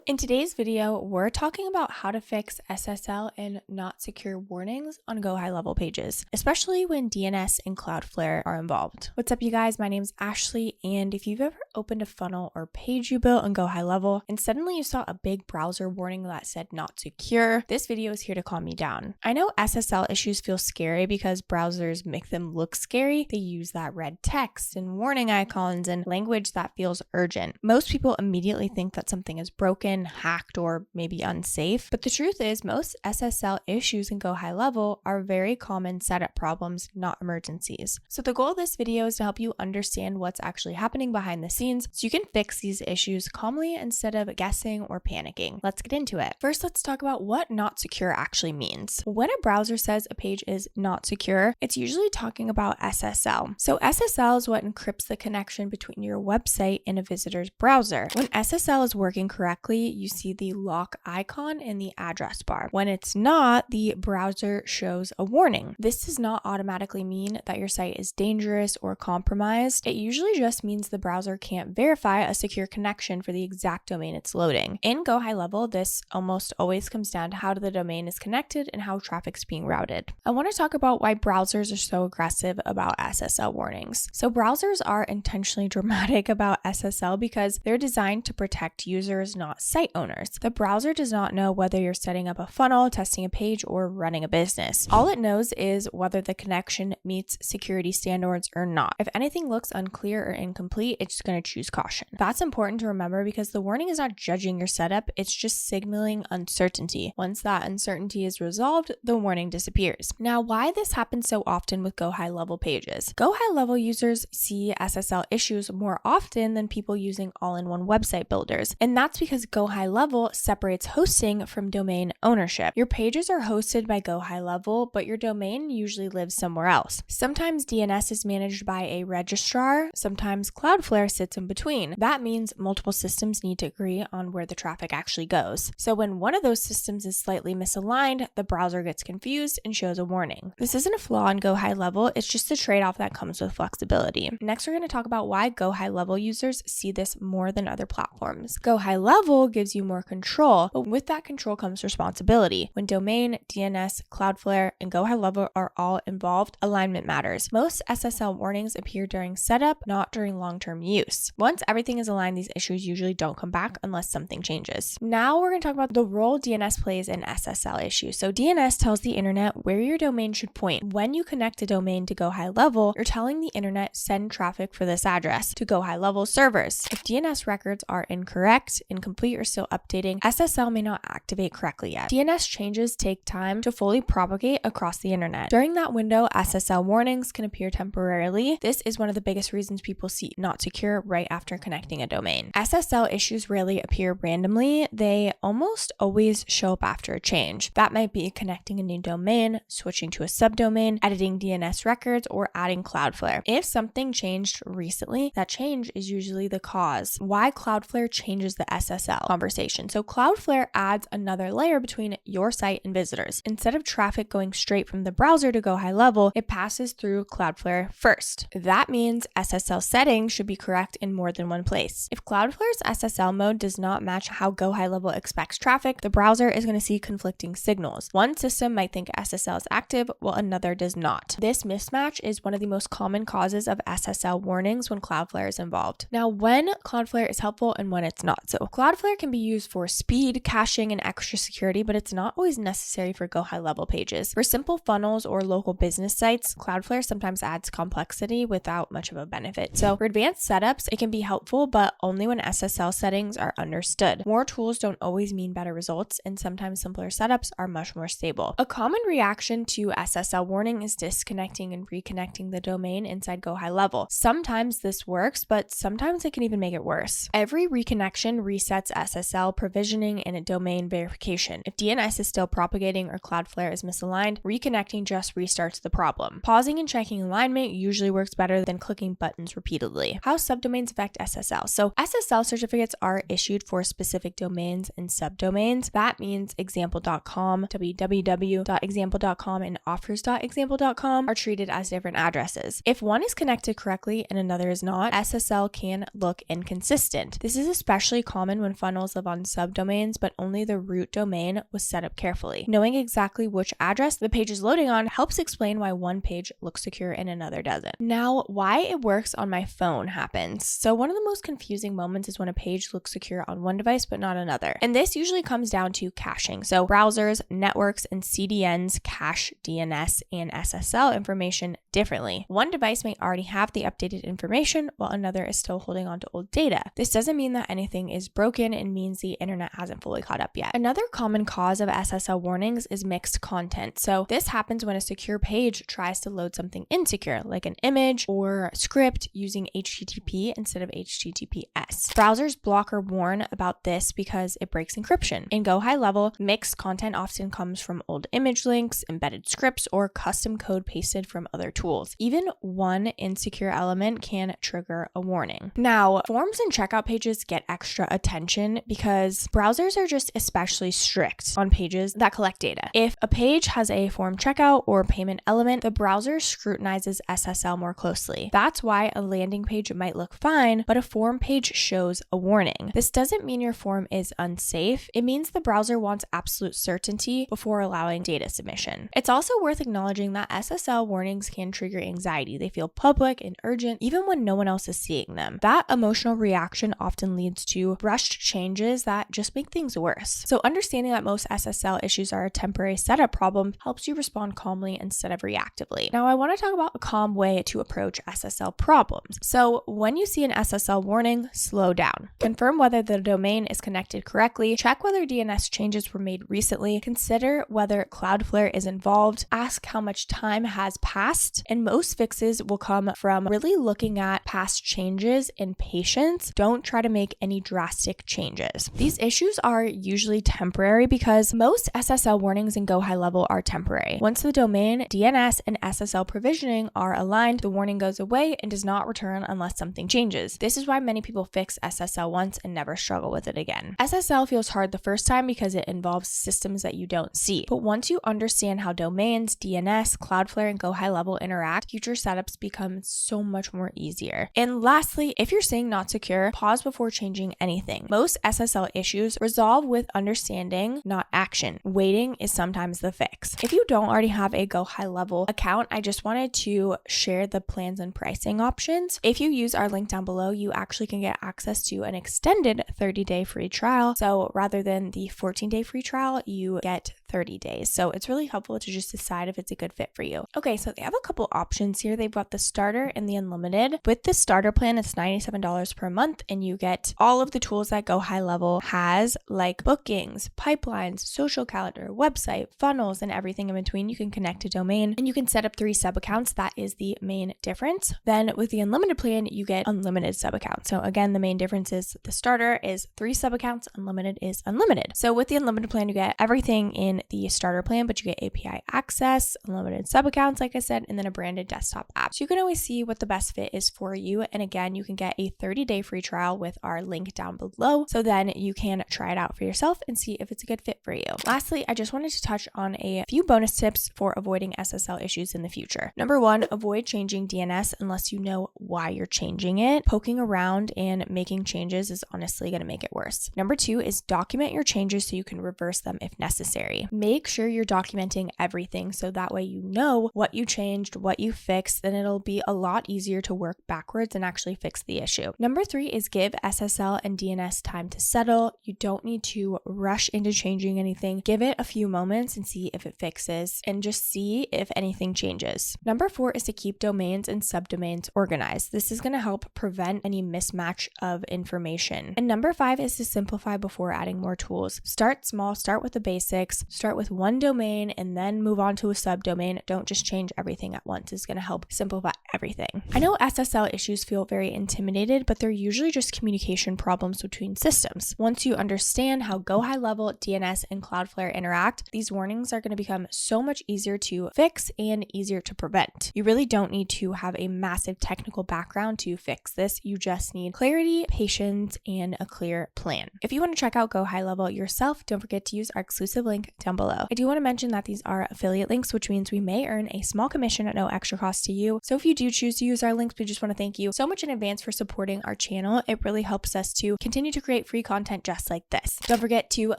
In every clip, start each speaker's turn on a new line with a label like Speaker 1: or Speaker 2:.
Speaker 1: In today's video, we're talking about how to fix SSL and not secure warnings on GoHighLevel pages, especially when DNS and Cloudflare are involved. What's up, you guys? My name's Ashley, and if you've ever opened a funnel or page you built on GoHighLevel and suddenly you saw a big browser warning that said not secure, this video is here to calm you down. I know SSL issues feel scary because browsers make them look scary. They use that red text and warning icons and language that feels urgent. Most people immediately think that something is broken, hacked, or maybe unsafe. But the truth is, most SSL issues in GoHighLevel are very common setup problems, not emergencies. So the goal of this video is to help you understand what's actually happening behind the scenes so you can fix these issues calmly instead of guessing or panicking. Let's get into it. First, let's talk about what not secure actually means. When a browser says a page is not secure, it's usually talking about SSL. So SSL is what encrypts the connection between your website and a visitor's browser. When SSL is working correctly, you see the lock icon in the address bar. When it's not, the browser shows a warning. This does not automatically mean that your site is dangerous or compromised. It usually just means the browser can't verify a secure connection for the exact domain it's loading. In GoHighLevel, this almost always comes down to how the domain is connected and how traffic's being routed. I want to talk about why browsers are so aggressive about SSL warnings. So browsers are intentionally dramatic about SSL because they're designed to protect users, not site owners. The browser does not know whether you're setting up a funnel, testing a page, or running a business. All it knows is whether the connection meets security standards or not. If anything looks unclear or incomplete, it's going to choose caution. That's important to remember because the warning is not judging your setup, it's just signaling uncertainty. Once that uncertainty is resolved, the warning disappears. Now, why this happens so often with GoHighLevel pages? GoHighLevel users see SSL issues more often than people using all-in-one website builders, and that's because GoHighLevel separates hosting from domain ownership. Your pages are hosted by GoHighLevel, but your domain usually lives somewhere else. Sometimes DNS is managed by a registrar, sometimes Cloudflare sits in between. That means multiple systems need to agree on where the traffic actually goes. So when one of those systems is slightly misaligned, the browser gets confused and shows a warning. This isn't a flaw in GoHighLevel, it's just a trade-off that comes with flexibility. Next, we're going to talk about why GoHighLevel users see this more than other platforms. GoHighLevel gives you more control, but with that control comes responsibility. When domain, DNS, Cloudflare, and GoHighLevel are all involved, alignment matters. Most SSL warnings appear during setup, not during long-term use. Once everything is aligned, these issues usually don't come back unless something changes. Now we're going to talk about the role DNS plays in SSL issues. So DNS tells the internet where your domain should point. When you connect a domain to GoHighLevel, you're telling the internet send traffic for this address to GoHighLevel servers. If DNS records are incorrect, incomplete, or still updating, SSL may not activate correctly yet. DNS changes take time to fully propagate across the internet. During that window, SSL warnings can appear temporarily. This is one of the biggest reasons people see not secure right after connecting a domain. SSL issues rarely appear randomly. They almost always show up after a change. That might be connecting a new domain, switching to a subdomain, editing DNS records, or adding Cloudflare. If something changed recently, that change is usually the cause. Why Cloudflare changes the SSL conversation. So Cloudflare adds another layer between your site and visitors. Instead of traffic going straight from the browser to GoHighLevel, it passes through Cloudflare first. That means SSL settings should be correct in more than one place. If Cloudflare's SSL mode does not match how GoHighLevel expects traffic, the browser is going to see conflicting signals. One system might think SSL is active, while another does not. This mismatch is one of the most common causes of SSL warnings when Cloudflare is involved. Now, when Cloudflare is helpful and when it's not. So Cloudflare can be used for speed, caching, and extra security, but it's not always necessary for GoHighLevel pages. For simple funnels or local business sites, Cloudflare sometimes adds complexity without much of a benefit. So for advanced setups, it can be helpful, but only when SSL settings are understood. More tools don't always mean better results, and sometimes simpler setups are much more stable. A common reaction to SSL warning is disconnecting and reconnecting the domain inside GoHighLevel. Sometimes this works, but sometimes it can even make it worse. Every reconnection resets SSL provisioning and a domain verification. If DNS is still propagating or Cloudflare is misaligned, reconnecting just restarts the problem. Pausing and checking alignment usually works better than clicking buttons repeatedly. How subdomains affect SSL. So SSL certificates are issued for specific domains and subdomains. That means example.com, www.example.com, and offers.example.com are treated as different addresses. If one is connected correctly and another is not, SSL can look inconsistent. This is especially common when funnels funnels live on subdomains, but only the root domain was set up carefully. Knowing exactly which address the page is loading on helps explain why one page looks secure and another doesn't. Now, why it works on my phone happens. So one of the most confusing moments is when a page looks secure on one device but not another. And this usually comes down to caching. So browsers, networks, and CDNs cache DNS and SSL information differently. One device may already have the updated information while another is still holding on to old data. This doesn't mean that anything is broken, and means the internet hasn't fully caught up yet. Another common cause of SSL warnings is mixed content. So this happens when a secure page tries to load something insecure, like an image or script using HTTP instead of HTTPS. Browsers block or warn about this because it breaks encryption. In GoHighLevel, mixed content often comes from old image links, embedded scripts, or custom code pasted from other tools. Even one insecure element can trigger a warning. Now, forms and checkout pages get extra attention because browsers are just especially strict on pages that collect data. If a page has a form checkout or payment element, the browser scrutinizes SSL more closely. That's why a landing page might look fine, but a form page shows a warning. This doesn't mean your form is unsafe. It means the browser wants absolute certainty before allowing data submission. It's also worth acknowledging that SSL warnings can trigger anxiety. They feel public and urgent even when no one else is seeing them. That emotional reaction often leads to rushed changes that just make things worse. So understanding that most SSL issues are a temporary setup problem helps you respond calmly instead of reactively. Now, I want to talk about a calm way to approach SSL problems. So when you see an SSL warning, slow down. Confirm whether the domain is connected correctly. Check whether DNS changes were made recently. Consider whether Cloudflare is involved. Ask how much time has passed. And most fixes will come from really looking at past changes in patience. Don't try to make any drastic changes. These issues are usually temporary because most SSL warnings in GoHighLevel are temporary. Once the domain, DNS, and SSL provisioning are aligned, the warning goes away and does not return unless something changes. This is why many people fix SSL once and never struggle with it again. SSL feels hard the first time because it involves systems that you don't see. But once you understand how domains, DNS, Cloudflare, and GoHighLevel interact, future setups become so much more easier. And lastly, if you're seeing not secure, pause before changing anything. Most SSL issues resolve with understanding, not action. Waiting is sometimes the fix. If you don't already have a GoHighLevel account, I just wanted to share the plans and pricing options. If you use our link down below, you actually can get access to an extended 30-day free trial. So rather than the 14-day free trial, you get 30 days. So it's really helpful to just decide if it's a good fit for you. Okay, so they have a couple options here. They've got the starter and the unlimited. With the starter plan, it's $97 per month, and you get all of the tools that GoHighLevel has, like bookings, pipelines, social calendar, website, funnels, and everything in between. You can connect to domain, and you can set up 3 sub accounts. That is the main difference. Then with the unlimited plan, you get unlimited sub accounts. So again, the main difference is the starter is 3 sub accounts, unlimited is unlimited. So with the unlimited plan, you get everything in the starter plan, but you get API access, unlimited sub accounts, like I said, and then a branded desktop app. So you can always see what the best fit is for you. And again, you can get a 30-day free trial with our link down below. So then you can try it out for yourself and see if it's a good fit for you. Lastly, I just wanted to touch on a few bonus tips for avoiding SSL issues in the future. Number 1, avoid changing DNS unless you know why you're changing it. Poking around and making changes is honestly going to make it worse. Number 2 is document your changes so you can reverse them if necessary. Make sure you're documenting everything so that way you know what you changed, what you fixed, then it'll be a lot easier to work backwards and actually fix the issue. Number 3 is give SSL and DNS time to settle. You don't need to rush into changing anything. Give it a few moments and see if it fixes, and just see if anything changes. Number 4 is to keep domains and subdomains organized. This is going to help prevent any mismatch of information. And number 5 is to simplify before adding more tools. Start small, start with the basics, start with one domain and then move on to a subdomain. Don't just change everything at once. It's going to help simplify everything. I know SSL issues feel very intimidated, but they're usually just communication problems between systems. Once you understand how GoHighLevel, DNS, and Cloudflare interact, these warnings are going to become so much easier to fix and easier to prevent. You really don't need to have a massive technical background to fix this. You just need clarity, patience, and a clear plan. If you want to check out GoHighLevel yourself, don't forget to use our exclusive link down down below. I do want to mention that these are affiliate links, which means we may earn a small commission at no extra cost to you. So if you do choose to use our links, we just want to thank you so much in advance for supporting our channel. It really helps us to continue to create free content just like this. Don't forget to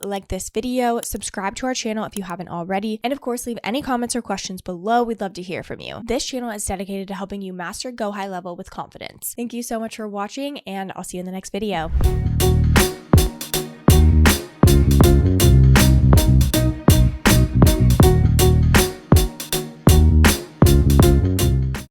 Speaker 1: like this video, subscribe to our channel if you haven't already, and of course leave any comments or questions below. We'd love to hear from you. This channel is dedicated to helping you master Go High Level with confidence. Thank you so much for watching, and I'll see you in the next video.